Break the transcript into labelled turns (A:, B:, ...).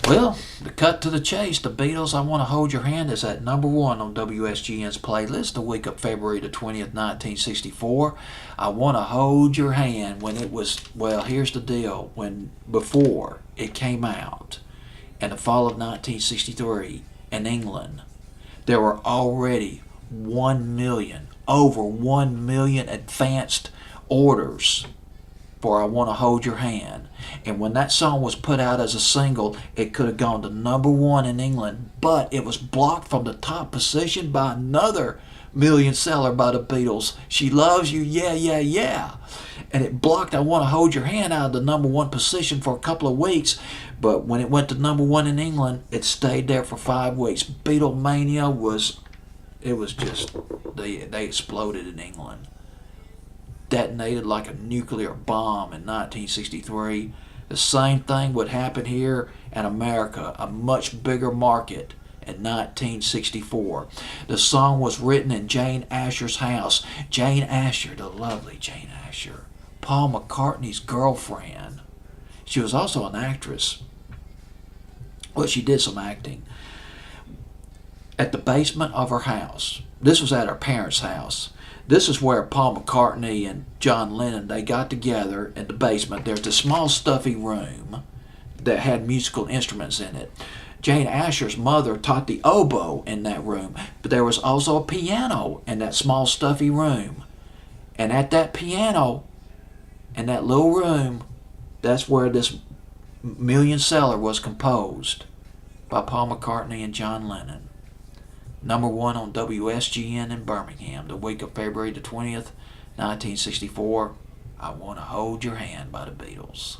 A: Well, to cut to the chase, the Beatles' I Want to Hold Your Hand is at number one on WSGN's playlist the week of February the 20th, 1964. I Want to Hold Your Hand when it was, well, here's the deal. Before it came out in the fall of 1963 in England, there were already 1 million, over 1 million advanced orders for I Want to Hold Your Hand. And when that song was put out as a single, it could have gone to number one in England, but it was blocked from the top position by another million seller by the Beatles, She Loves You, Yeah, Yeah, Yeah. And it blocked I Want to Hold Your Hand out of the number one position for a couple of weeks, but when it went to number one in England, it stayed there for 5 weeks. Beatlemania was just, they exploded in England. Detonated like a nuclear bomb in 1963. The same thing would happen here in America, a much bigger market, in 1964. The song was written in Jane Asher's house. Jane Asher, the lovely Jane Asher, Paul McCartney's girlfriend. She was also an actress. Well, she did some acting. At the basement of her house. This was at her parents' house. This is where Paul McCartney and John Lennon, they got together in the basement. There's a small stuffy room that had musical instruments in it. Jane Asher's mother taught the oboe in that room, but there was also a piano in that small stuffy room. And at that piano, in that little room, that's where this million seller was composed by Paul McCartney and John Lennon. Number one on WSGN in Birmingham the week of February the 20th, 1964. I Want to Hold Your Hand by the Beatles.